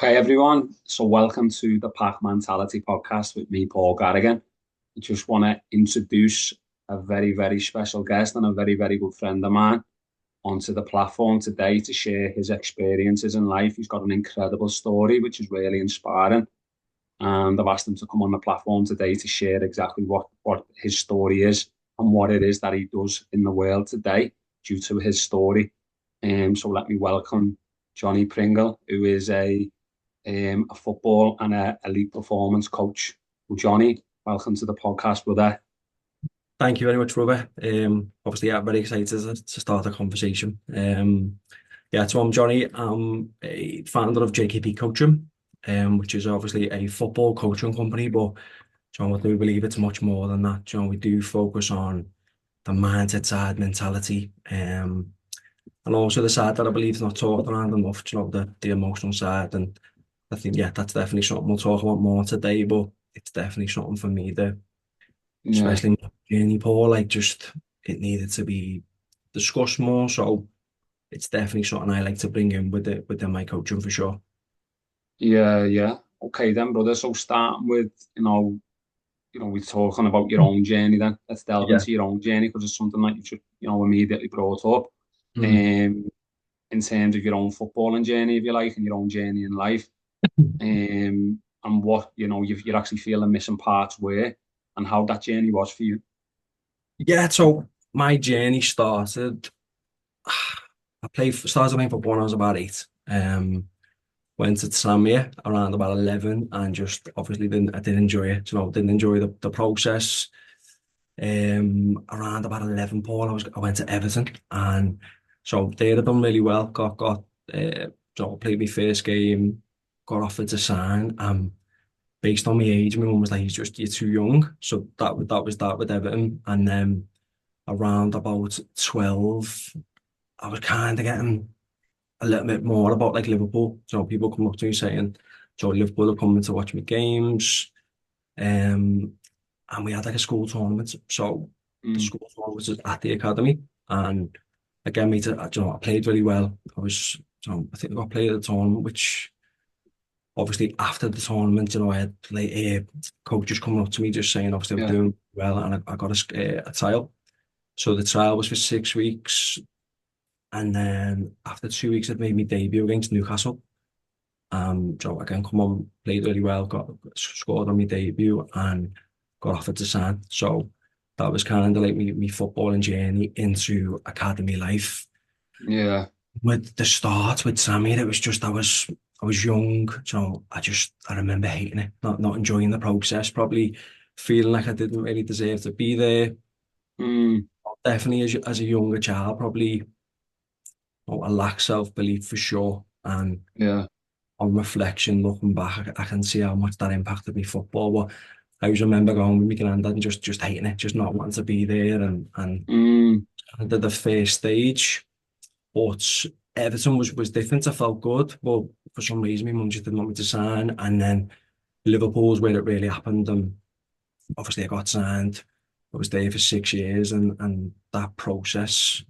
Okay, everyone. So welcome to the Pack Mentality podcast with me, Paul Garrigan. I just want to introduce a very, very special guest and a very, very good friend of mine onto the platform today to share his experiences in life. He's got an incredible story, which is really inspiring. And I've asked him to come on the platform today to share exactly what his story is and what it is that he does in the world today due to his story. So let me welcome Jonny Pringle, who is a football and a elite performance coach. Well, Jonny, welcome to the podcast, brother. Thank you very much, Robert. Obviously, I'm very excited to start a conversation. So I'm Jonny. I'm a founder of JKP Coaching, which is obviously a football coaching company, but I do believe it's much more than that. We do focus on the mindset side, mentality, and also the side that I believe is not talked around enough, the emotional side. And I think, that's definitely something we'll talk about more today, but it's definitely something for me that Yeah, especially in my journey, Paul, it needed to be discussed more. So it's definitely something I like to bring in within my coaching for sure. yeah. Okay then, brother. So starting with, we're talking about your own journey then. Let's delve Yeah. into your own journey because it's something that you should, immediately brought up. Mm. Um, in terms of your own footballing journey, if you like, and your own journey in life. And what, you're actually feeling missing parts were and how that journey was for you. Yeah, so my journey started. Started playing football when I was about 8. Went to Samia around about 11, and just obviously I didn't enjoy it. Didn't enjoy the process. Around about 11, Paul, I went to Everton, and so they'd have done really well. Played my first game, got offered to sign. Based on my age, my mum was like, you're too young." So that was that with Everton, and then around about 12, I was kind of getting a little bit more about like Liverpool. So people come up to me saying, "So Liverpool are coming to watch my games." Um, and we had like a school tournament. So the Mm, school tournament was at the academy, and again, I played really well. I think I got played at the tournament, which obviously after the tournament, I had like coaches coming up to me just saying obviously I was yeah, doing well, and I got a trial. So the trial was for 6 weeks, and then after 2 weeks, I'd made my debut against Newcastle. So again, come on, played really well, got scored on my debut, and got offered to sign. So that was kind of like me footballing journey into academy life. yeah, With the start with Sammy, it was just I was young, so I remember hating it, not enjoying the process, probably feeling like I didn't really deserve to be there. mm, Definitely as a younger child, probably I lack self-belief for sure. And yeah, on reflection, looking back, I can see how much that impacted me football. But I always remember going with my granddad and just hating it, just not wanting to be there. And mm, I did the first stage, but Everton was different. I felt good, but for some reason, my mum just didn't want me to sign. And then Liverpool was where it really happened. And obviously, I got signed. I was there for 6 years, and that process.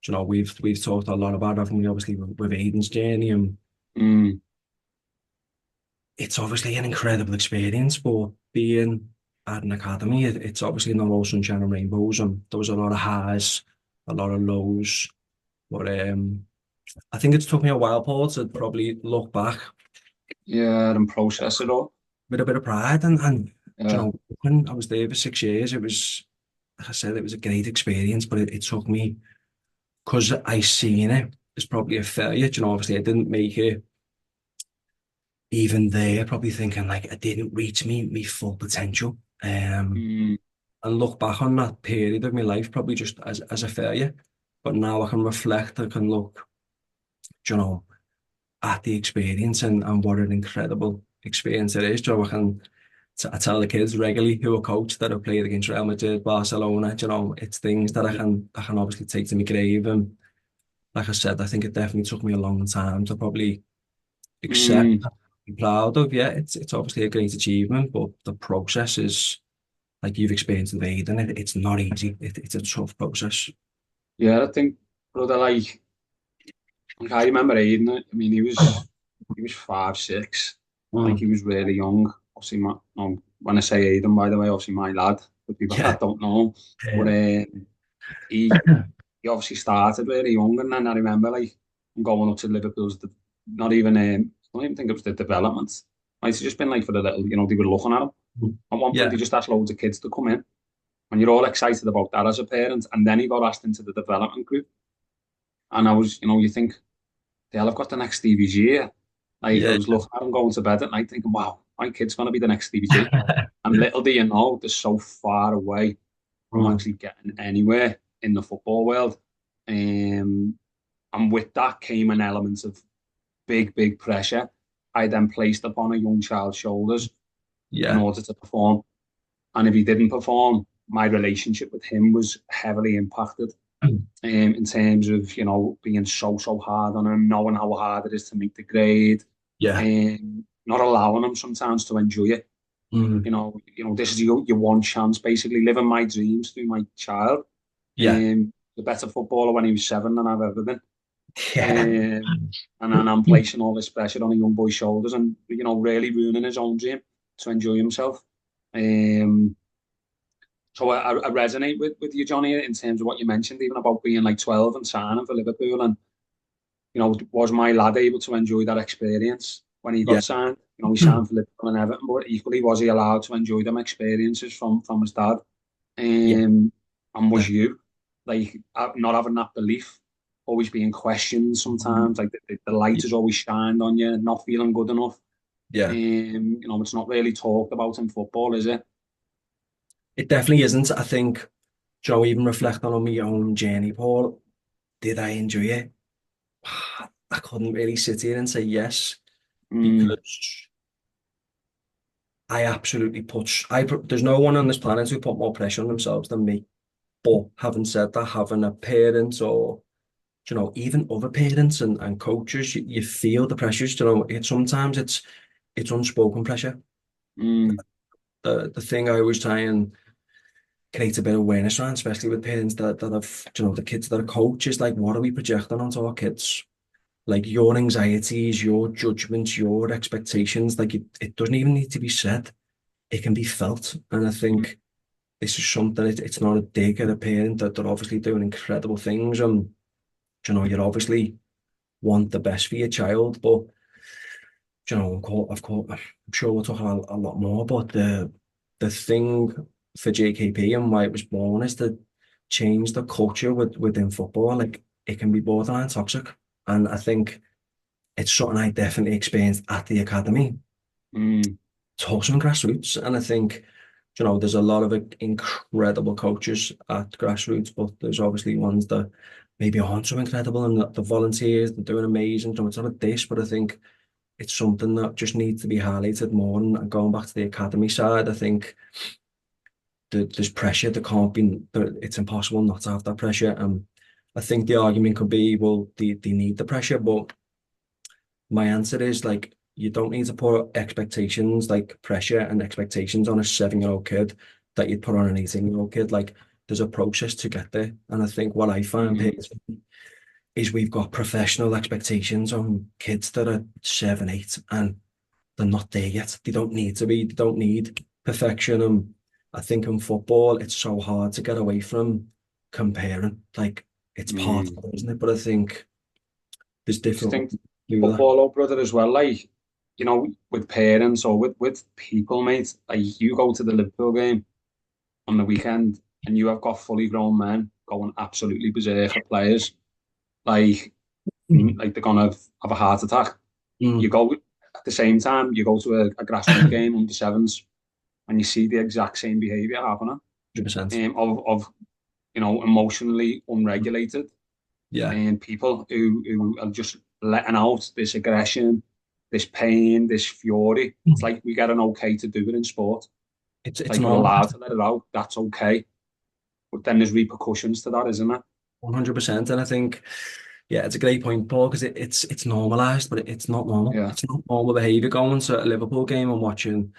We've talked a lot about, haven't we? Obviously, with Aiden's journey, and mm, it's obviously an incredible experience. But being at an academy, it's obviously not all sunshine and rainbows, and there was a lot of highs, a lot of lows. But I think it's took me a while, Paul, to probably look back yeah, and process it all. with a bit of pride. And Yeah, when I was there for 6 years, it was, like I said, it was a great experience. But it took me, because I seen it as probably a failure. Obviously, I didn't make it. Even there, probably thinking like I didn't reach me full potential. mm, And look back on that period of my life probably just as a failure. But now I can reflect, I can look, you know, at the experience, and what an incredible experience it is. I tell the kids regularly who are coached that have played against Real Madrid, Barcelona, it's things that I can obviously take to my grave. And like I said, I think it definitely took me a long time to probably accept, mm. be proud of. Yeah, it's obviously a great achievement, but the process is, like you've experienced with Aiden, it's not easy. It's a tough process. Yeah, I think, brother, like I remember Aiden. I mean, he was. he was 5'6". Like Mm. he was really young. Obviously, no, when I say Aidan, by the way, obviously my lad, for people Yeah. that don't know him. But Yeah. he he obviously started really young, and then I remember like going up to Liverpool's, not even I don't even think it was the development. Like, it's just been like for the little, they were looking at him. At one point, Yeah. they just asked loads of kids to come in, and you're all excited about that as a parent. And then he got asked into the development group, and I was, you think they'll have got the next Stevie G here. Like I Yeah. was looking at him going to bed at night, thinking, "Wow, my kid's gonna be the next Stevie G." And little do you know, they're so far away from Mm. actually getting anywhere in the football world. And with that came an element of big, big pressure I then placed upon a young child's shoulders in Yeah. order to perform. And if he didn't perform, my relationship with him was heavily impacted in terms of, being so hard on him, knowing how hard it is to make the grade, Yeah. and not allowing him sometimes to enjoy it. Mm. This is your one chance, basically living my dreams through my child. Yeah. The better footballer when he was 7 than I've ever been. Yeah. And I'm placing all this pressure on a young boy's shoulders and, really ruining his own dream to enjoy himself. Um, so I resonate with you, Johnny, in terms of what you mentioned, even about being like 12 and signing for Liverpool. And, was my lad able to enjoy that experience when he Yeah. got signed? He signed for Liverpool and Everton, but equally, was he allowed to enjoy them experiences from his dad? Yeah. And was you, like, not having that belief, always being questioned sometimes, like the light is always shined on you, not feeling good enough. Yeah. It's not really talked about in football, is it? It definitely isn't. I think, Joe, even reflecting on my own journey, Paul, did I enjoy it? I couldn't really sit here and say yes Mm, because I absolutely there's no one on this planet who put more pressure on themselves than me. But having said that, having a parent or, even other parents and coaches, you feel the pressures, sometimes it's unspoken pressure. mm, The thing I always try and create a bit of awareness around, especially with parents that have, the kids that are coaches, like what are we projecting onto our kids? Like your anxieties, your judgments, your expectations, like it doesn't even need to be said. It can be felt. And I mm, think this is something, it's not a dig at a parent that they're obviously doing incredible things. And, you obviously want the best for your child, but, I'm sure we'll talk a lot more, but the thing for JKP and why it was born is to change the culture within football. Like it can be borderline toxic. And I think it's something I definitely experienced at the academy. mm, It's also in grassroots. And I think, there's a lot of incredible coaches at grassroots, but there's obviously ones that maybe aren't so incredible and the volunteers, they're doing amazing. It's not a dish, but I think it's something that just needs to be highlighted more. And going back to the academy side, I think there's pressure. It's impossible not to have that pressure. And I think the argument could be, well, they need the pressure, but my answer is like you don't need to put expectations like pressure and expectations on a 7-year-old kid that you'd put on an 18-year-old kid. Like there's a process to get there. And I think what I find mm, is we've got professional expectations on kids that are 7, 8, and they're not there yet. They don't need to be. They don't need perfection. And I think in football, it's so hard to get away from comparing. Like it's part mm. of it, isn't it? But I think there's Do you different ways think to do that. football, oh, brother, as well, like, with parents or with people, mate, like you go to the Liverpool game on the weekend and you have got fully grown men going absolutely berserk at players, like, Mm. like they're gonna have a heart attack. You Mm. go at the same time, you go to a grassroots game under sevens and you see the exact same behaviour happening, 100%. of emotionally unregulated Yeah. and people who are just letting out this aggression, this pain, this fury. It's like we get an okay to do it in sport. It's Like you're normal. allowed to let it out. That's okay. But then there's repercussions to that, isn't there? 100%. And I think, yeah, it's a great point, Paul, because it's normalized, but it's not normal. Yeah. It's not normal behavior going to a Liverpool game and watching,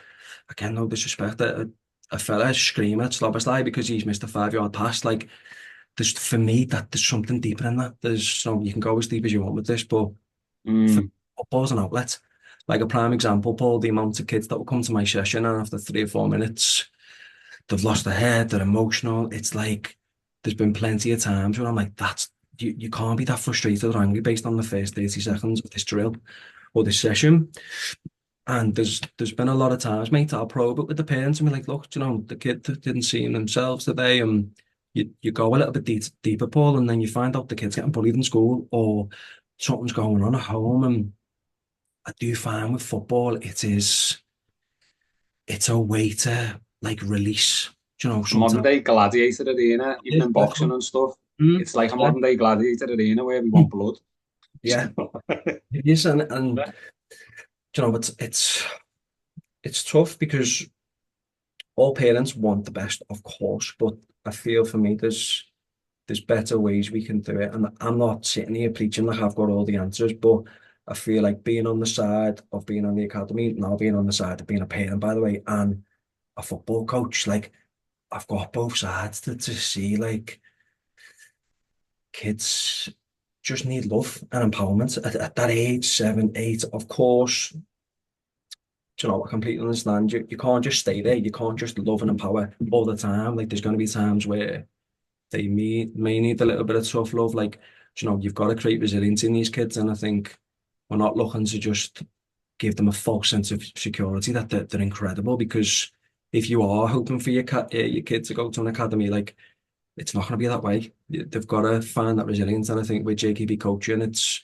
again, no disrespect, a fella screaming at Slobberslide because he's missed a 5-yard pass. Like, for me, that there's something deeper in that. You can go as deep as you want with this, but for Mm, football's an outlet. like a prime example, Paul, the amount of kids that will come to my session and after 3 or 4 minutes, they've lost their head, they're emotional. It's like there's been plenty of times where I'm like, you can't be that frustrated or angry based on the first 30 seconds of this drill or this session. And there's been a lot of times, mate, that I'll probe it with the parents and be like, look, the kid didn't see themselves today. And you go a little bit deeper, Paul, and then you find out the kid's getting bullied in school or something's going on at home. And I do find with football, it's a way to like release, A modern sometimes. day gladiator arena, even It's in boxing definitely. and stuff. Mm, It's like a yeah, modern day gladiator arena where we want blood. yeah, it is, and it's tough because all parents want the best, of course, but I feel for me there's better ways we can do it. And I'm not sitting here preaching like I've got all the answers, but I feel like being on the side of being on the academy, now being on the side of being a parent, by the way, and a football coach, like I've got both sides to see like kids just need love and empowerment at that age, 7, 8, of course. I completely understand. You can't just stay there. You can't just love and empower all the time. Like there's going to be times where they may need a little bit of tough love. Like, you've got to create resilience in these kids. And I think we're not looking to just give them a false sense of security that they're incredible. Because if you are hoping for your kid to go to an academy, like it's not going to be that way. They've got to find that resilience. And I think with JKB coaching, it's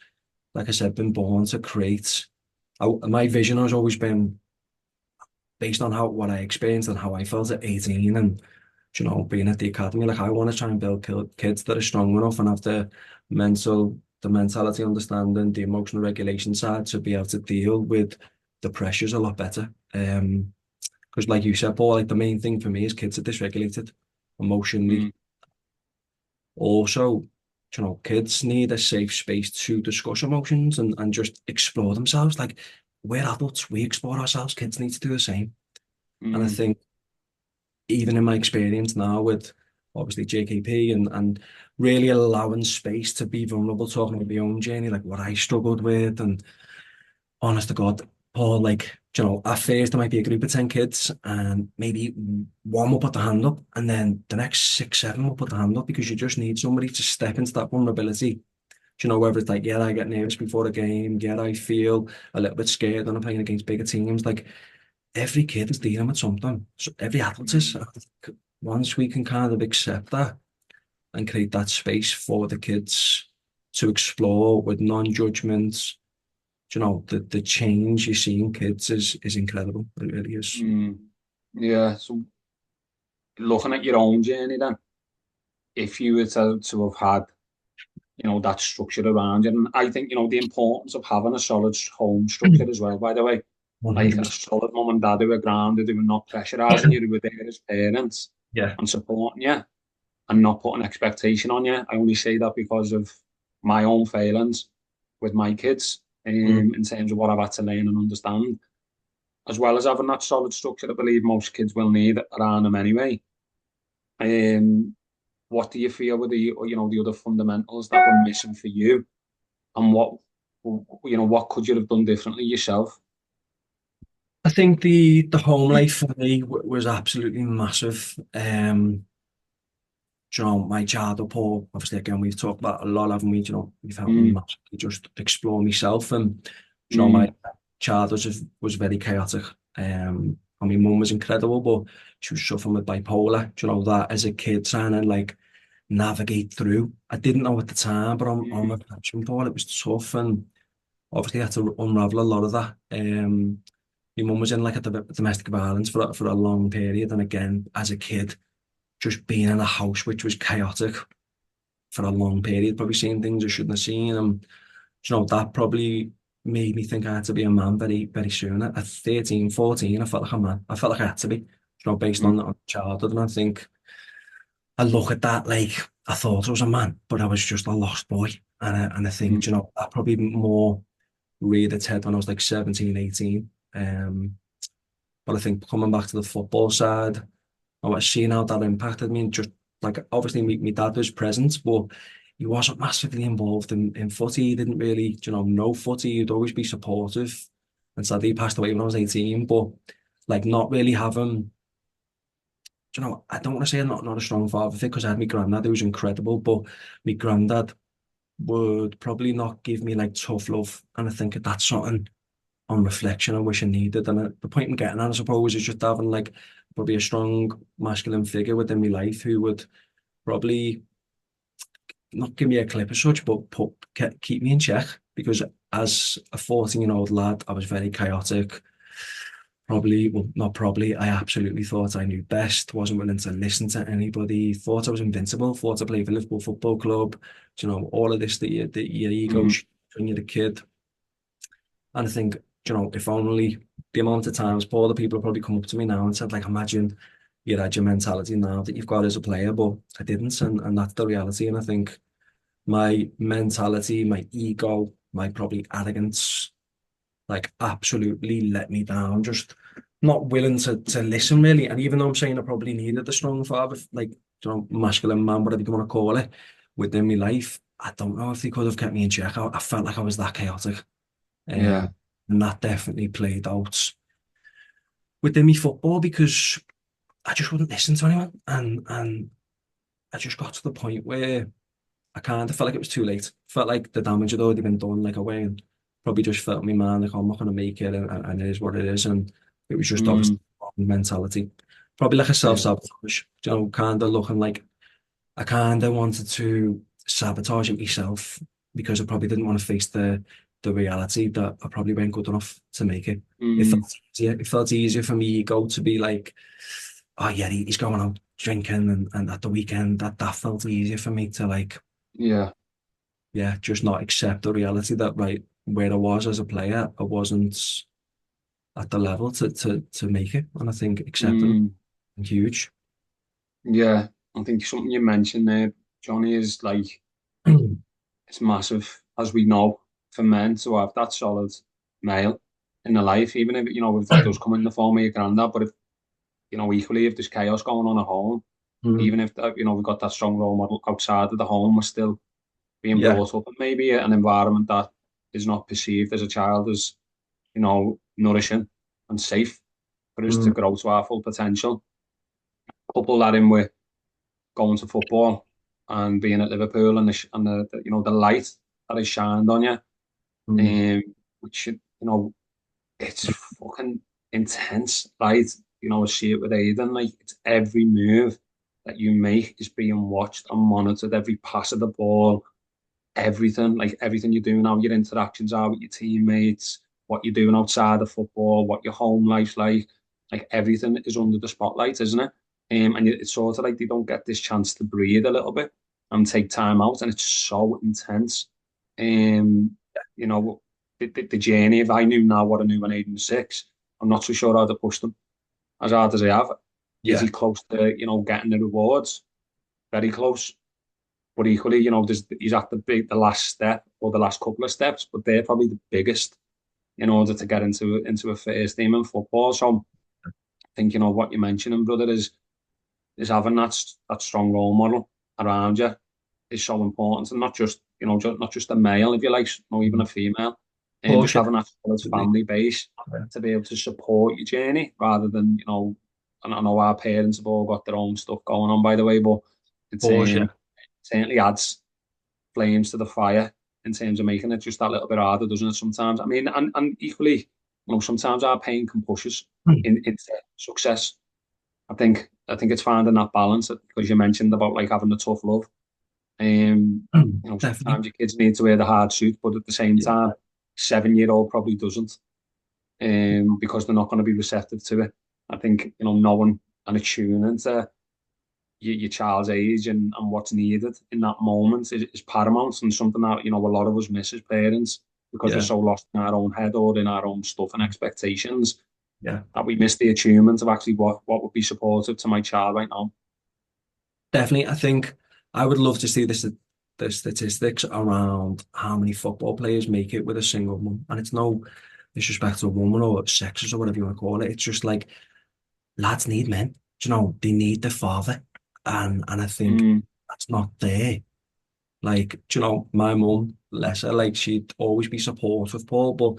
like I said, been born to create. My vision has always been based on how what I experienced and how I felt at 18 and being at the academy. Like I want to try and build kids that are strong enough and have the mentality understanding, the emotional regulation side to be able to deal with the pressures a lot better. Because like you said, Paul, like the main thing for me is kids are dysregulated emotionally. Mm, Also, kids need a safe space to discuss emotions and just explore themselves. Like we're adults, we explore ourselves. Kids need to do the same. And I mm, think even in my experience now with obviously JKP and really allowing space to be vulnerable, talking about my own journey, like what I struggled with. And honest to God, Paul, like, at first there might be a group of 10 kids and maybe one will put the hand up and then the next 6, 7 will put the hand up because you just need somebody to step into that vulnerability. Whether it's like, yeah, I get nervous before a game, yeah, I feel a little bit scared when I'm playing against bigger teams. Like every kid is dealing with something. So every adult is. mm, Once we can kind of accept that and create that space for the kids to explore with non-judgment, the change you see in kids is incredible. It really is. mm. Yeah. So looking at your own journey then, if you were to have had, that structure around you, and I think, the importance of having a solid home structure as well, by the way, like a 100%. solid mum and dad who are grounded, who are not pressurising you, who are there as parents Yeah. and supporting you and not putting expectation on you. I only say that because of my own failings with my kids, Mm. in terms of what I've had to learn and understand, as well as having that solid structure. I believe most kids will need around them anyway. Um, what do you feel were the other fundamentals that were missing for you, and what could you have done differently yourself? I think the home life for me was absolutely massive. My childhood, Paul, obviously, again, we've talked about a lot, haven't we? You've helped me Mm, massively just explore myself. And, my mm, childhood was very chaotic. I mean, mum was incredible, but she was suffering with bipolar. That as a kid, trying to like navigate through. I didn't know at the time, but on mm, reflection, Paul, it was tough. And obviously, I had to unravel a lot of that. My mum was in like a domestic violence for a long period. And again, as a kid, just being in a house which was chaotic for a long period, probably seeing things I shouldn't have seen. And that probably made me think I had to be a man very, very soon. At 13, 14, I felt like a man. I felt like I had to be, based mm, on childhood. And I think I look at that like I thought I was a man, but I was just a lost boy. And I think, mm, that probably more reared its head when I was like 17, 18. But I think coming back to the football side, I was seeing how that impacted me. And just like obviously, my dad was present, but he wasn't massively involved in footy. He didn't really, know footy. He'd always be supportive. and sadly he passed away when I was 18. But like not really having, I don't want to say I'm not a strong father figure because I had my granddad who was incredible, but my granddad would probably not give me like tough love, and I think that's something on reflection I wish I needed. And the point I'm getting at, I suppose, is just having like probably a strong masculine figure within my life who would probably not give me a clip as such, but keep me in check. Because as a 14-year-old lad, I was very chaotic. Probably, well, not probably, I absolutely thought I knew best, wasn't willing to listen to anybody, thought I was invincible, thought I played for Liverpool Football Club, all of this that your ego Mm, when you're a kid. And I think, if only the amount of times, Paul, the people have probably come up to me now and said, like, imagine you had your mentality now that you've got as a player, but I didn't, and that's the reality. And I think my mentality, my ego, my probably arrogance, like absolutely let me down. Just not willing to listen really. And even though I'm saying I probably needed a strong father, like masculine man, whatever you want to call it, within my life, I don't know if they could have kept me in check. I felt like I was that chaotic. yeah. And that definitely played out within me football because I just wouldn't listen to anyone. And I just got to the point where I kind of felt like it was too late. Felt like the damage had already been done, like away, and probably just felt in my mind like, oh, I'm not going to make it, and it is what it is. And it was just obviously Mm, mentality, probably like a yeah. self-sabotage, kind of looking like I kind of wanted to sabotage it myself because I probably didn't want to face the reality that I probably weren't good enough to make it. It Mm, felt easier. It felt easier for me ego to be like, oh yeah, he's going out drinking and at the weekend that felt easier for me to like yeah. yeah, just not accept the reality that right where I was as a player, I wasn't at the level to make it. And I think accepting Mm, it huge. yeah. I think something you mentioned there, Johnny, is like it's massive, as we know, for men to have that solid male in their life, even if if that does come in the form of your granddad. But if equally if there's chaos going on at home, Mm, even if we've got that strong role model outside of the home, we're still being yeah. brought up in maybe an environment that is not perceived as a child as nourishing and safe for us to Mm, grow to our full potential. Couple that in with going to football and being at Liverpool and the light that is shined on you, mm, which it's fucking intense light. I see it with Aiden. Like it's every move that you make is being watched and monitored. Every pass of the ball, everything, like everything you do now, your interactions are with your teammates, what you're doing outside of football, what your home life's like everything is under the spotlight, isn't it? And it's sort of like they don't get this chance to breathe a little bit and take time out, and it's so intense. Um, you know, the journey. If I knew now what I knew when Aiden was 6, I'm not so sure I'd have pushed him as hard as I have. Is yeah. he close to getting the rewards? Very close. But equally, he's at the last step or the last couple of steps, but they're probably the biggest in order to get into a first team in football. So I think what you're mentioning, brother, is having that strong role model around you is so important, and not just not just a male, if you like, or even a Mm. female, and just Push it. having that solid family base Yeah. to be able to support your journey rather than And I know our parents have all got their own stuff going on, by the way, but it's Push it. certainly adds flames to the fire in terms of making it just that little bit harder, doesn't it? Sometimes, I mean, and equally, sometimes our pain can push us Mm. into success. I think it's finding that balance because you mentioned about like having the tough love. Definitely. Sometimes your kids need to wear the hard suit, but at the same Yeah. time, 7-year-old probably doesn't, because they're not going to be receptive to it. I think knowing and attuning to your child's age and what's needed in that moment is paramount, and something that a lot of us miss as parents because we're Yeah. so lost in our own head or in our own stuff and expectations Yeah. that we miss the attunement of actually what would be supportive to my child right now. Definitely. I think I would love to see the statistics around how many football players make it with a single mum. And it's no disrespect to a woman or sexes or whatever you want to call it. It's just like lads need men. They need the father. And I think Mm, that's not there. Like, my mum, bless her, like she'd always be supportive, Paul, but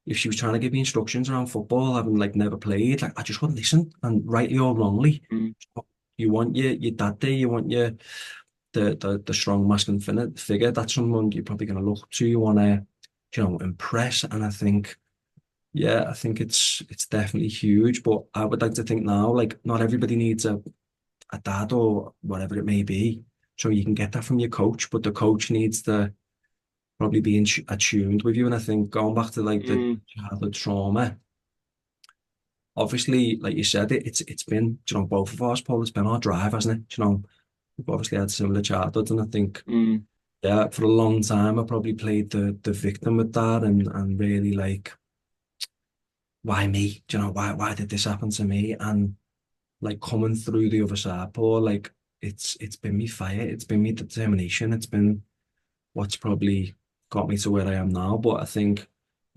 if she was trying to give me instructions around football, having like never played, like I just wouldn't listen, and rightly or wrongly. mm, You want your dad there, you want the strong masculine figure. That's someone you're probably going to look up to. You want to, impress. And I think, yeah, I think it's definitely huge. But I would like to think now, like not everybody needs a dad or whatever it may be. So you can get that from your coach, but the coach needs to probably be attuned with you. And I think going back to like the mm, childhood trauma, obviously, like you said, it's been, both of us, Paul, it's been our drive, hasn't it? We've obviously had similar childhoods, and I think, mm, yeah, for a long time, I probably played the victim with that, and really like, why me? Why did this happen to me? And like coming through the other side, Paul, like it's been me fire, it's been me determination, it's been what's probably got me to where I am now. But I think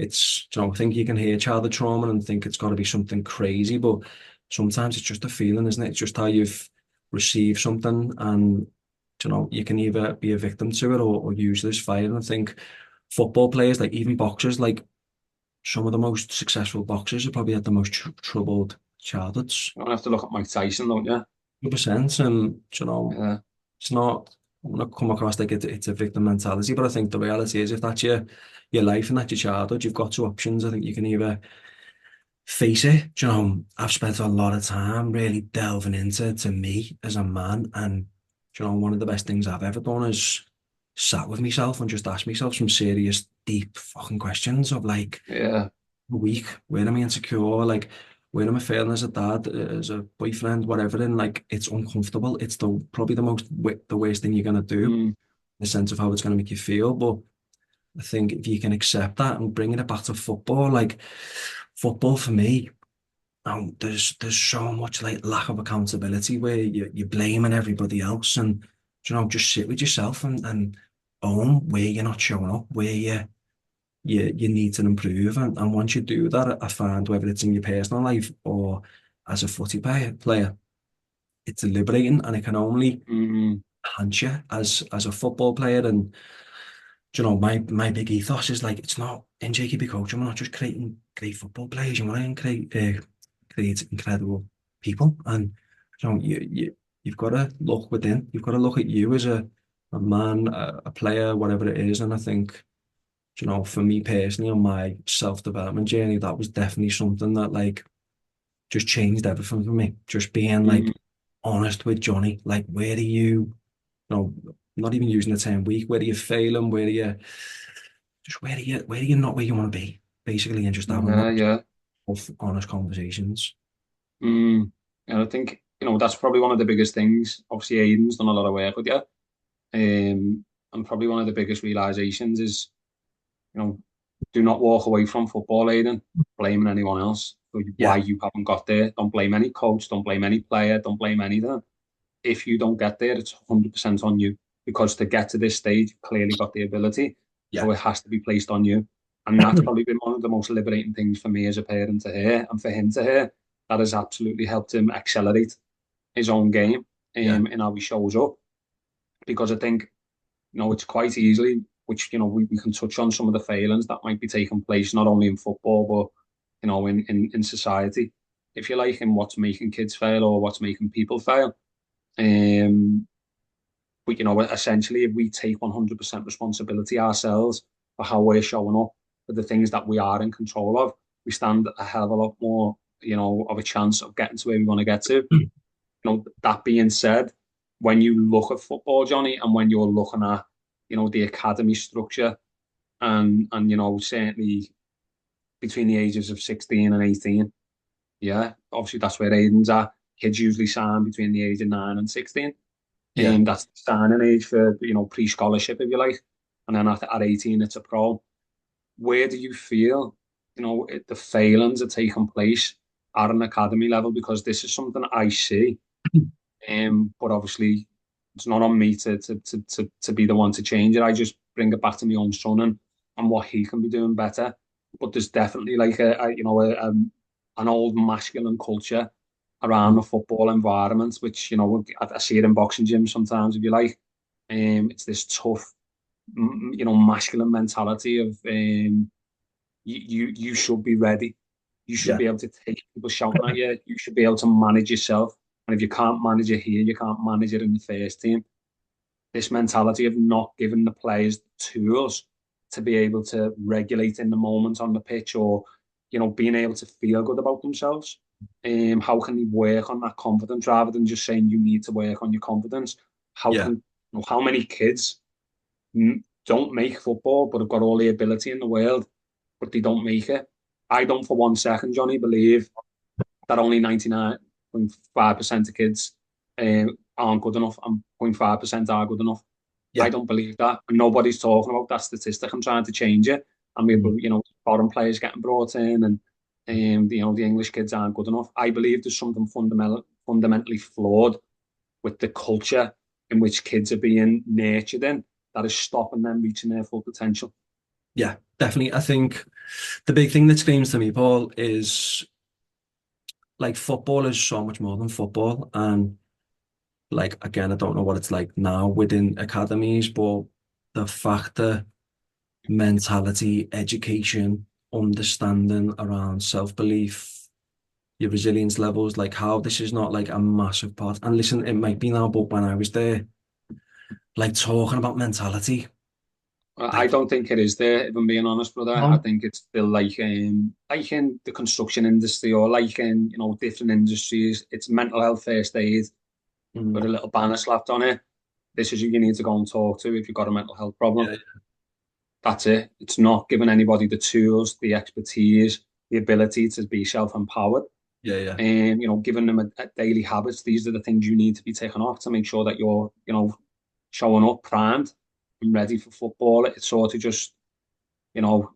I think you can hear childhood trauma and think it's got to be something crazy, but sometimes it's just a feeling, isn't it? It's just how you've received something, and you can either be a victim to it or use this fire. And I think football players, like even boxers, like some of the most successful boxers have probably had the most troubled childhoods. you don't have to look at Mike Tyson, don't you? 100%. And Yeah. it's not, I'm not come across like it's a victim mentality, but I think the reality is if that's your life and that's your childhood, you've got two options. I think you can either face it. I've spent a lot of time really delving into to me as a man, and one of the best things I've ever done is sat with myself and just asked myself some serious, deep fucking questions of like, Yeah. weak, where am I insecure, like where am I failing as a dad, as a boyfriend, whatever. And like it's uncomfortable. It's probably the worst thing you're gonna do, in Mm, the sense of how it's gonna make you feel. But I think if you can accept that and bringing it back to football, like football for me, there's so much like lack of accountability where you're blaming everybody else, and just sit with yourself and own where you're not showing up, where you need to improve. And once you do that, I find whether it's in your personal life or as a footy player, it's liberating, and it can only mm, enhance you as a football player. And my big ethos is like, it's not in JKB coaching, we're not just creating great football players, you want to create incredible people. And you've got to look within, you've got to look at you as a man, a player, whatever it is. And I think, for me personally, on my self-development journey, that was definitely something that like just changed everything for me. Just being mm. like honest with Johnny, like where are you, not even using the term weak, where are you failing, where are you not where you want to be, basically, and just having Yeah, those yeah. honest conversations. Mm. And I think, that's probably one of the biggest things. Obviously, Aiden's done a lot of work with you. And probably one of the biggest realizations is, do not walk away from football, Aiden, blaming anyone else for why Yeah, you haven't got there. Don't blame any coach, don't blame any player, don't blame anything. If you don't get there, it's 100% on you. Because to get to this stage, you've clearly got the ability. yeah, So it has to be placed on you. And that's probably been one of the most liberating things for me as a parent to hear, and for him to hear. That has absolutely helped him accelerate his own game, yeah, in how he shows up. Because I think, it's quite easily, which, we can touch on some of the failings that might be taking place, not only in football, but, in society, if you like, in what's making kids fail or what's making people fail. Um, but, essentially, if we take 100% responsibility ourselves for how we're showing up, for the things that we are in control of, we stand a hell of a lot more, of a chance of getting to where we want to get to. That being said, when you look at football, Johnny, and when you're looking at, the academy structure, and certainly between the ages of 16 and 18, yeah, obviously that's where Aiden's at. Kids usually sign between the age of 9 and 16. yeah, That's the signing age for, pre-scholarship, if you like. And then at 18, it's a pro. Where do you feel, the failings are taking place at an academy level? Because this is something I see. But obviously, it's not on me to be the one to change it. I just bring it back to my own son and what he can be doing better. But there's definitely like an old masculine culture around the football environment, which, I see it in boxing gyms sometimes, if you like. It's this tough, masculine mentality of, you should be ready. You should Yeah, be able to take people shouting at you. You should be able to manage yourself. And if you can't manage it here, you can't manage it in the first team. This mentality of not giving the players the tools to be able to regulate in the moment on the pitch, or being able to feel good about themselves. How can they work on that confidence rather than just saying you need to work on your confidence? How yeah, can how many kids don't make football but have got all the ability in the world, but they don't make it? I don't for 1 second, Johnny, believe that only 99.5% of kids aren't good enough and 0.5% are good enough. I yeah. don't believe that. And nobody's talking about that statistic and trying to change it. And we, Mm. foreign players getting brought in, and the English kids aren't good enough. I believe there's something fundamentally flawed with the culture in which kids are being nurtured in that is stopping them reaching their full potential. Yeah, definitely. I think the big thing that screams to me, Paul, is like football is so much more than football. And like again, I don't know what it's like now within academies, but the fact that mentality, education, understanding around self-belief, your resilience levels, like how this is not like a massive part. And listen, it might be now, but when I was there, like talking about mentality, I like don't think it is there, if I'm being honest, brother. I no, think it's still like in the construction industry, or like in, different industries. It's mental health first aid with a mm, little banner slapped on it. This is who you need to go and talk to if you've got a mental health problem. yeah, That's it. It's not giving anybody the tools, the expertise, the ability to be self-empowered. yeah, yeah, And, giving them a daily habits. These are the things you need to be taken off to make sure that you're, showing up primed and ready for football. It's sort of just, you know,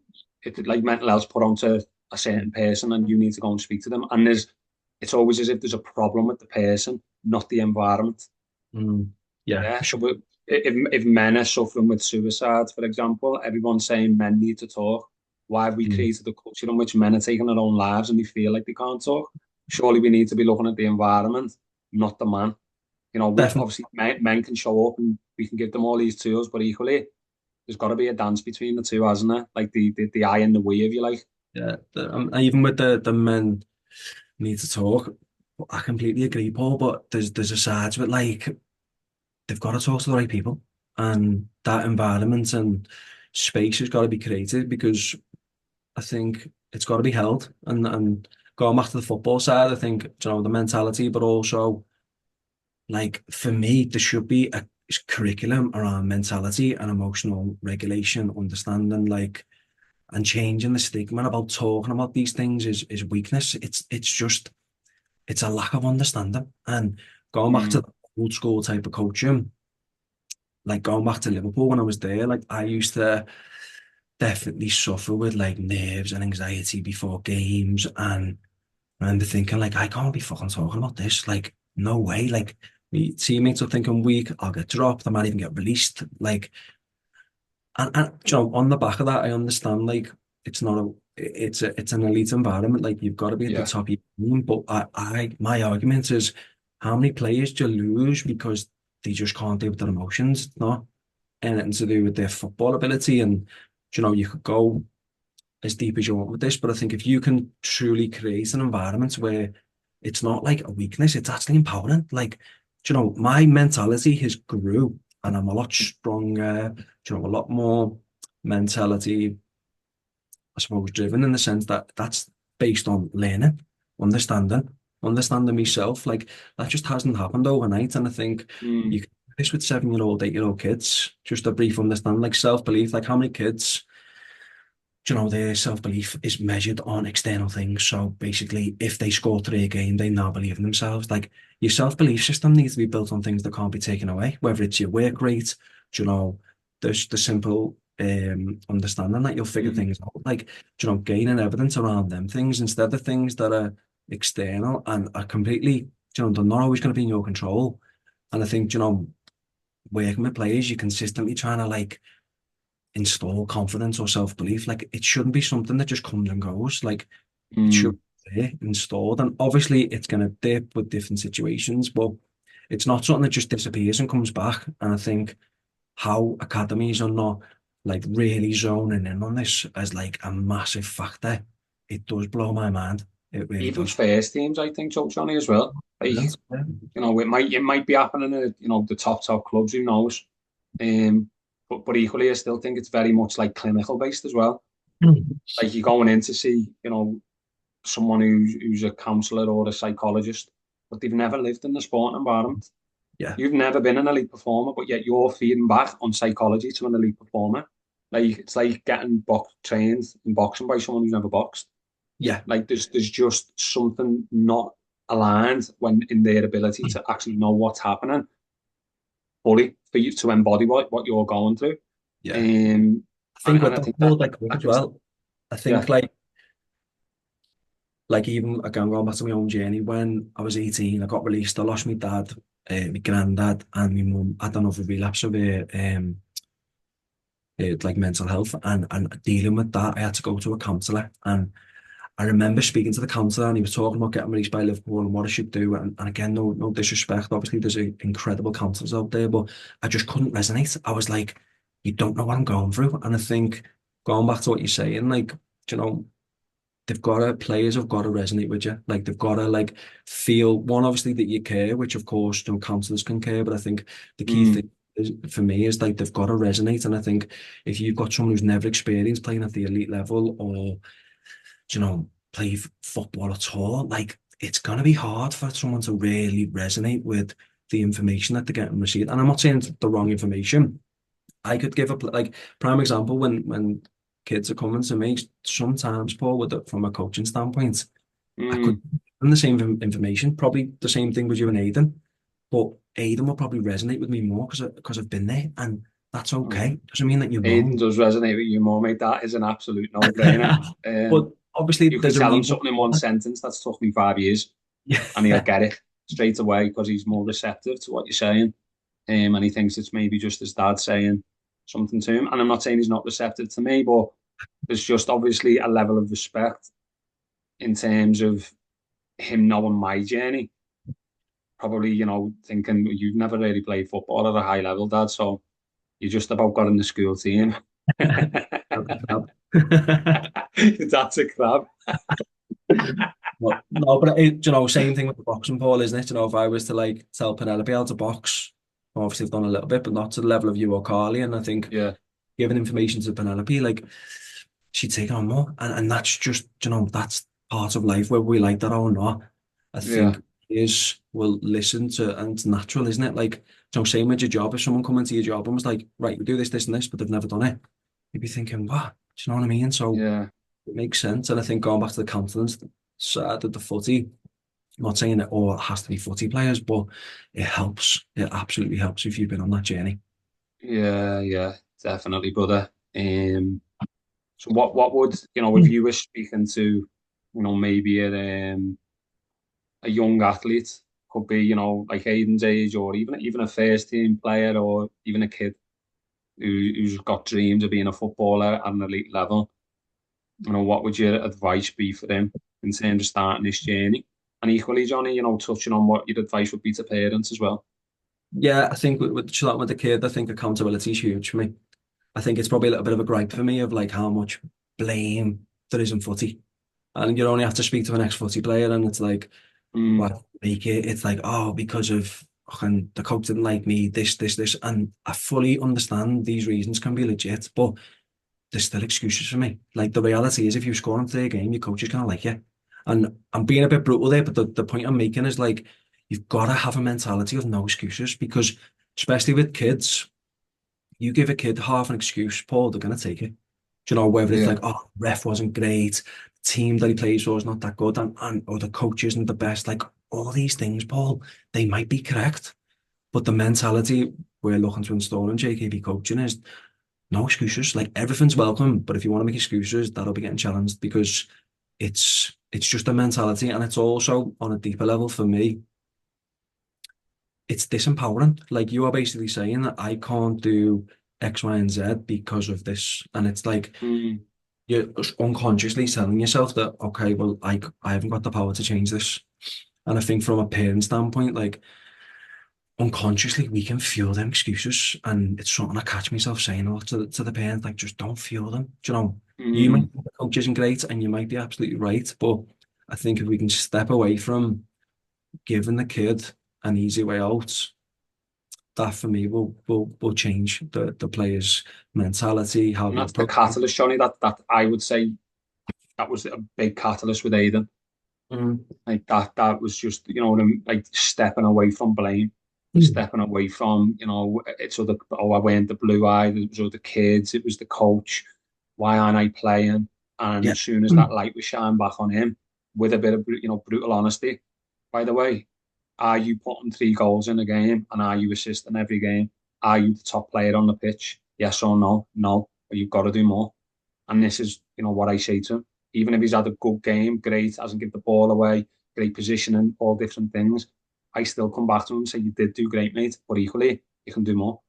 like mental health put onto a certain person, and you need to go and speak to them. And it's always as if there's a problem with the person, not the environment. mm, yeah, Yeah. for So sure. if men are suffering with suicide, for example, everyone's saying men need to talk. Why have we Mm, created a culture in which men are taking their own lives and they feel like they can't talk? Surely we need to be looking at the environment, not the man. definitely. Obviously men can show up and we can give them all these tools, but equally, there's got to be a dance between the two, hasn't there? Like the eye and the we, if you like. Yeah, even with the men need to talk. I completely agree, Paul. But there's a side to it, like they've got to talk to the right people, and that environment and space has got to be created because I think it's got to be held. And going back to the football side, I think the mentality, but also like for me, there should be a curriculum around mentality and emotional regulation, understanding, like and changing the stigma about talking about these things is weakness. It's just it's a lack of understanding. And going back to Mm, the old school type of coaching, like going back to Liverpool when I was there, like I used to definitely suffer with like nerves and anxiety before games. And I remember thinking, like, I can't be fucking talking about this. Like, no way. Like, my teammates are thinking weak, I'll get dropped, I might even get released. Like, and on the back of that, I understand like it's not a it's an elite environment. Like you've got to be at the yeah. top of your game. But I my argument is how many players do you lose because they just can't deal with their emotions? It's not anything to do with their football ability. And you could go as deep as you want with this, but I think if you can truly create an environment where it's not like a weakness, it's actually empowering. Like, my mentality has grew and I'm a lot stronger, a lot more mentality, I suppose, driven in the sense that that's based on learning, understanding, understanding myself. Like that just hasn't happened overnight. And I think Mm, you can do this with 7-year-old, 8-year-old kids, just a brief understanding, like self-belief, like how many kids their self-belief is measured on external things. So basically, if they score three a game, they now believe in themselves. Like your self-belief system needs to be built on things that can't be taken away, whether it's your work rate, there's the simple understanding that you'll figure mm, things out. Like, gaining evidence around them things instead of things that are external and are completely, they're not always going to be in your control. And I think, working with players, you're consistently trying to like install confidence or self-belief. Like it shouldn't be something that just comes and goes. Like it should mm, be there, installed. And obviously it's going to dip with different situations, but it's not something that just disappears and comes back. And I think how academies are not like really zoning in on this as like a massive factor. It does blow my mind. It really Even does. first teams, I think, so Johnny as well. Like, Brilliant. Yeah. it might be happening at the top clubs. Who knows? Um, but equally, I still think it's very much like clinical based as well. Mm. Like you're going in to see, someone who's a counsellor or a psychologist, but they've never lived in the sport environment. Yeah. You've never been an elite performer, but yet you're feeding back on psychology to an elite performer. Like it's like getting trained in boxing by someone who's never boxed. Yeah. Like there's just something not aligned when in their ability to actually know what's happening fully for you to embody what you're going through. Yeah. Um, I and, think and with I the think whole that like that as can, well, I yeah. think like even again going back to my own journey when I was 18, I got released. I lost my dad, my granddad, and my mum. I don't know if a relapse of like mental health and dealing with that. I had to go to a counsellor, and I remember speaking to the counsellor, and he was talking about getting released by Liverpool and what I should do. And again, no disrespect. Obviously, there's incredible counsellors out there, but I just couldn't resonate. I was like, you don't know what I'm going through. And I think going back to what you're saying, like, you know, players have got to resonate with you. Like they've got to like feel one, obviously that you care, which of course, counsellors can care. But I think the key Mm, thing is, for me, is like they've got to resonate. And I think if you've got someone who's never experienced playing at the elite level or play football at all, like it's gonna be hard for someone to really resonate with the information that they're getting received. And I'm not saying it's the wrong information. I could give a like prime example when kids are coming to me. Sometimes, Paul, from a coaching standpoint, I could mm, give them the same information, probably the same thing with you and Aidan, but Aidan will probably resonate with me more because I've been there, and that's mm. okay. Doesn't mean that you're Aiden wrong. does resonate with you more, mate. That is an absolute no-brainer. But obviously, You can there's a tell him reason something in for one that. sentence that's took me 5 years, and he'll Yeah. get it straight away because he's more receptive to what you're saying. And he thinks it's maybe just his dad saying something to him. And I'm not saying he's not receptive to me, but there's just obviously a level of respect in terms of him knowing my journey. Probably, thinking you've never really played football at a high level, Dad, so you just about got in the school team. That's a crab. Well, no, but same thing with the boxing, Paul, isn't it? If I was to like tell Penelope how to box, obviously I've done a little bit, but not to the level of you or Carly. And I think Yeah, giving information to Penelope, like she'd take on more. And that's just, that's part of life, whether we like that or not. I yeah, think is will listen to, and it's natural, isn't it? Like, same with your job. If someone come into your job and was like, right, we do this, this, and this, but they've never done it, you'd be thinking, what? Do you know what I mean? So yeah, it makes sense. And I think going back to the confidence side of the footy, I'm not saying it all has to be footy players, but it helps. It absolutely helps if you've been on that journey. yeah, definitely, brother. So what would, if you were speaking to, maybe a young athlete, could be, like Aiden's age, or even a first team player, or even a kid who's got dreams of being a footballer at an elite level, what would your advice be for them in terms of starting this journey? And equally, Johnny, touching on what your advice would be to parents as well. Yeah, I think starting with the kid, I think accountability is huge for me. I think it's probably a little bit of a gripe for me of like how much blame there is in footy. And you only have to speak to an ex-footy player and it's like, Mm, what make it? It's like, oh, because of and the coach didn't like me, this. And I fully understand these reasons can be legit, but there's still excuses for me. Like the reality is if you score in their game, your coach is gonna like you. And I'm being a bit brutal there, but the point I'm making is like you've got to have a mentality of no excuses because especially with kids, you give a kid half an excuse, Paul, they're gonna take it. Do you know, whether it's yeah, like, oh, ref wasn't great, the team that he plays for is not that good, and or the coach isn't the best, like all these things, Paul, they might be correct. But the mentality we're looking to install in JKB coaching is no excuses. Like everything's welcome, but if you want to make excuses, that'll be getting challenged because it's just a mentality, and it's also on a deeper level for me. It's disempowering. Like you are basically saying that I can't do X, Y, and Z because of this, and it's like mm, you're just unconsciously telling yourself that okay, well, I haven't got the power to change this. And I think from a parent standpoint, like unconsciously we can fuel them excuses, and it's something I catch myself saying a lot to the parents, like, just don't fuel them. Do you know, you might Mm. think the coach isn't great, and you might be absolutely right, but I think if we can step away from giving the kid an easy way out, that for me will change the players' mentality, how And they that's the approach. catalyst, Johnny. That I would say that was a big catalyst with Aiden. Mm, Like that was just, like stepping away from blame, mm. stepping away from, it's other, oh, I weren't the blue eye, it was other kids, it was the coach. Why aren't I playing? And Yeah. as soon as that Mm. light was shined back on him, with a bit of, brutal honesty, by the way, are you putting 3 goals in a game and are you assisting every game? Are you the top player on the pitch? Yes or no? No. But you've got to do more. And this is, what I say to him. Even if he's had a good game, great, hasn't give the ball away, great positioning, all different things, I still come back to him and say, you did do great, mate, but equally, you can do more.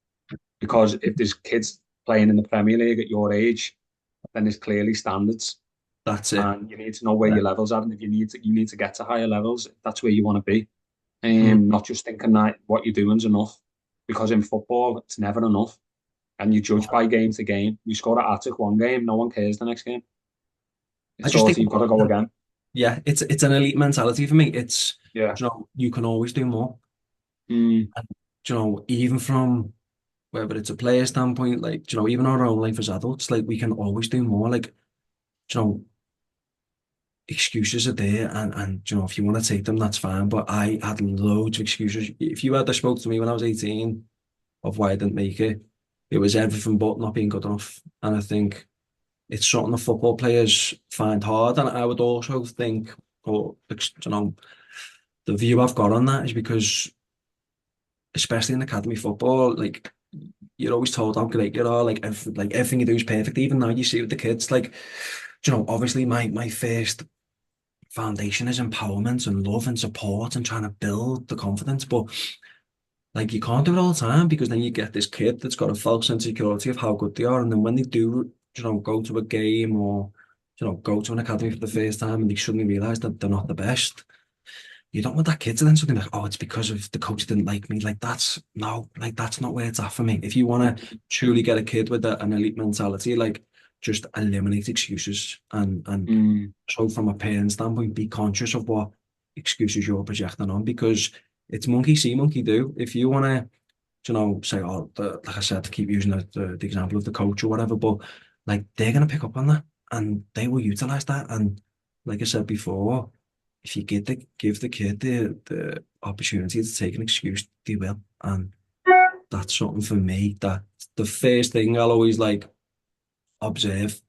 Because if there's kids playing in the Premier League at your age, then there's clearly standards. That's it. And you need to know where Yeah. your levels are. And if you need to get to higher levels, that's where you want to be. Mm. Not just thinking that what you're doing is enough. Because in football, it's never enough. And you judge by game to game. You score a hat-trick one game, no one cares the next game. I It's just sort think, of, you've got to go again. yeah, it's an elite mentality for me. It's, Yeah. you can always do more. Mm, And, even from whether it's a player standpoint, like, even our own life as adults, like, we can always do more. Like, you know, excuses are there, and if you want to take them, that's fine. But I had loads of excuses. If you had spoke to me when I was 18 of why I didn't make it, it was everything but not being good enough. And I think it's something the football players find hard. And I would also think, or the view I've got on that is because, especially in academy football, like, you're always told how great you are, like everything you do is perfect. Even now you see with the kids, like, obviously my first foundation is empowerment and love and support and trying to build the confidence. But, like, you can't do it all the time, because then you get this kid that's got a false sense of security of how good they are. And then when they do, go to a game, or, go to an academy for the first time, and they suddenly realize that they're not the best, you don't want that kid to then suddenly like, oh, it's because of the coach didn't like me. Like, that's no, like, that's not where it's at for me. If you want to truly get a kid with an elite mentality, like, just eliminate excuses, and mm, so from a parent standpoint, be conscious of what excuses you're projecting on, because it's monkey see, monkey do. If you want to, say, oh, like I said, to keep using the example of the coach or whatever, but, like, they're going to pick up on that, and they will utilize that. And like I said before, if you give the kid the opportunity to take an excuse, they will. And that's something for me that the first thing I'll always, like, observe,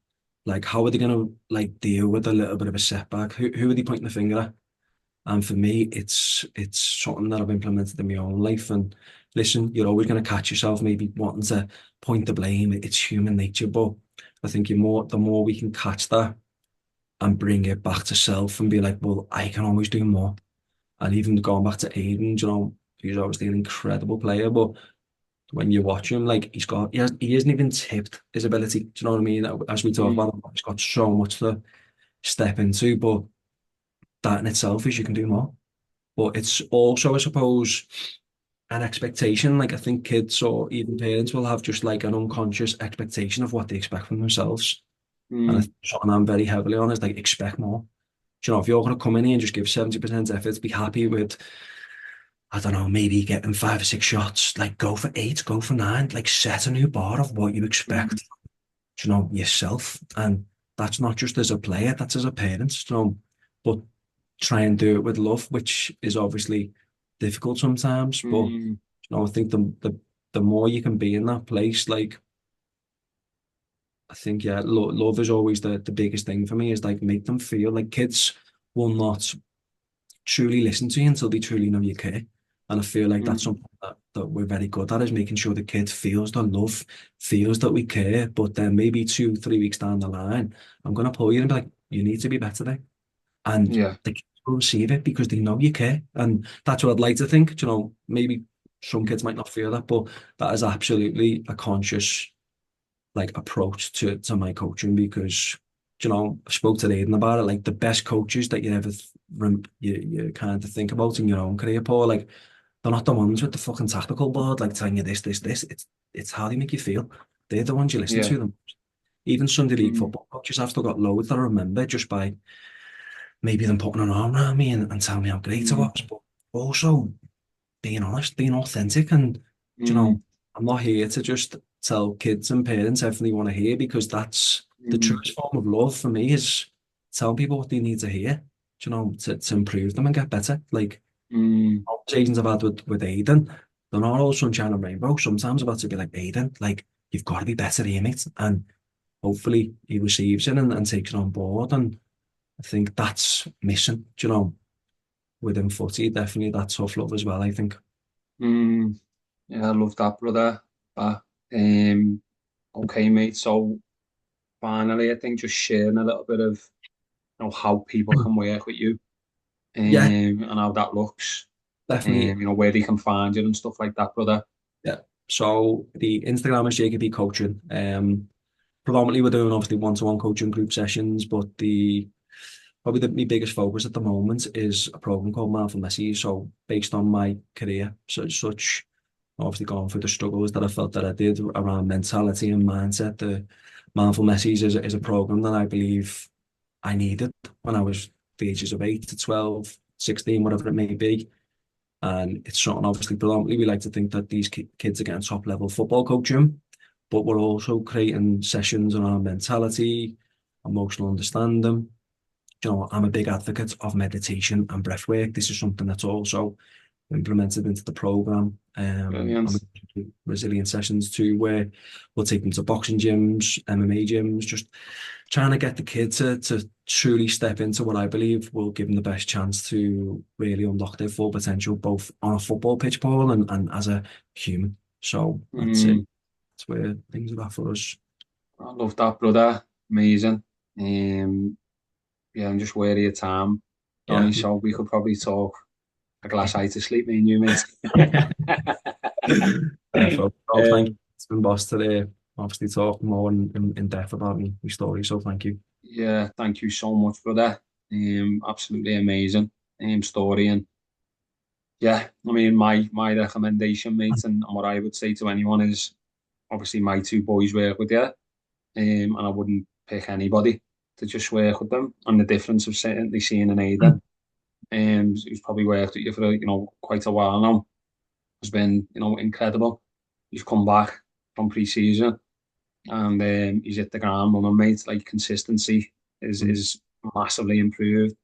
like, how are they going to, like, deal with a little bit of a setback? Who are they pointing the finger at? And for me, it's something that I've implemented in my own life. And listen, you're always going to catch yourself maybe wanting to point the blame. It's human nature, but I think the more we can catch that and bring it back to self and be like, well, I can always do more. And even going back to Aiden, he's obviously an incredible player, but when you watch him, like, he hasn't even tipped his ability. Do you know what I mean? As we talk mm, about him, he's got so much to step into, but that in itself is, you can do more. But it's also, I suppose, an expectation. Like, I think kids or even parents will have just like an unconscious expectation of what they expect from themselves. And I mm, think something I'm very heavily on is, like, expect more. If you're going to come in here and just give 70% effort, be happy with, I don't know, maybe getting 5 or 6 shots, like, go for 8, go for 9, like, set a new bar of what you mm, expect, yourself. And that's not just as a player, that's as a parent, but try and do it with love, which is obviously difficult sometimes. But, mm, I think the more you can be in that place, like, I think, yeah, love is always the biggest thing for me, is, like, make them feel like kids will not truly listen to you until they truly know you care. And I feel like that's mm, something that we're very good at, is making sure the kid feels the love, feels that we care. But then maybe 2, 3 weeks down the line, I'm going to pull you and be like, you need to be better today. And yeah. the kids will receive it because they know you care. And that's what I'd like to think. Maybe some kids might not feel that, but that is absolutely a conscious, like, approach to my coaching, because, I spoke to Aiden about it. Like, the best coaches that you ever you kind of think about in your own career, Paul, like, they're not the ones with the fucking tactical board, like telling you this, this, this. It's how they make you feel. They're the ones you listen Yeah. to them. Even Sunday league Mm, football coaches, I've still got loads that I remember just by maybe them putting an arm around me and telling me how great I mm, was, but also being honest, being authentic. And, mm, I'm not here to just tell kids and parents everything they want to hear, because that's the mm, truest form of love for me, is telling people what they need to hear, to improve them and get better. Like, mm, conversations I've had with Aiden, they're not all sunshine and rainbow. Sometimes I've had to be like, Aiden, like, you've got to be better here, mate. And hopefully he receives it and takes it on board. And I think that's missing, within footy, definitely that tough love as well, I think. mm. Yeah, I love that, brother. But, um, okay, mate. So finally, I think just sharing a little bit of how people can work with you, Yeah, and how that looks, definitely. where they can find you and stuff like that, brother. Yeah. So the Instagram is JKB Coaching. Predominantly we're doing obviously one-to-one coaching group sessions, but the probably my biggest focus at the moment is a program called Mindful Messages. So based on my career, such obviously going through the struggles that I felt that I did around mentality and mindset, the Mindful Messages is a program that I believe I needed when I was the ages of 8 to 12, 16, whatever it may be. And it's something, obviously, predominantly we like to think that these kids are getting top level football coaching, but we're also creating sessions around mentality, emotional understanding. I'm a big advocate of meditation and breath work. This is something that's also implemented into the program. I'm Brilliant. doing resilient sessions too, where we'll take them to boxing gyms, MMA gyms, just trying to get the kid to truly step into what I believe will give them the best chance to really unlock their full potential, both on a football pitch, Paul, and as a human. So that's it. Mm, That's where things are at for us. I love that, brother. Amazing. Yeah, I'm just wary of time, Yeah. Donny, so we could probably talk a glass eye to sleep, me and you, mate. Oh, thank you. It's been boss today. Obviously, talk more in depth about my story. So thank you. Yeah, thank you so much, brother. Absolutely amazing story. And yeah, I mean, my recommendation, mate, and what I would say to anyone is obviously my two boys work with you, and I wouldn't pick anybody to just work with them. And the difference of certainly seeing an Aidan, who's probably worked with you for quite a while now, has been incredible. He's come back from pre-season and he's hit the ground running, mate. Like consistency is massively improved.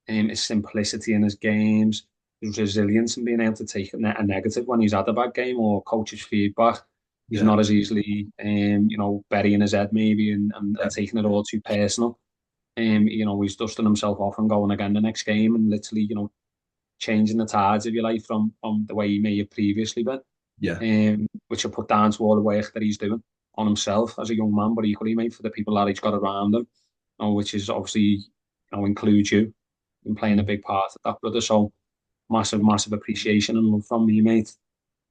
His simplicity in his games, his resilience and being able to take a negative when he's had a bad game or coach's feedback. He's Yeah, not as easily, burying his head maybe and yeah, taking it all too personal. He's dusting himself off and going again the next game and literally, changing the tides of your life from the way he may have previously been. yeah. Which I put down to all the work that he's doing on himself as a young man, but equally, mate, for the people that he's got around him, which is obviously, includes you in playing a big part of that, brother. So massive, massive appreciation and love from me, mate.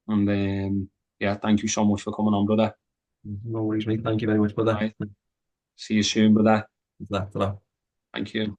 And yeah, thank you so much for coming on, brother. No worries, mate. Thank you very much for All that. right, see you soon, brother. That. Thank you.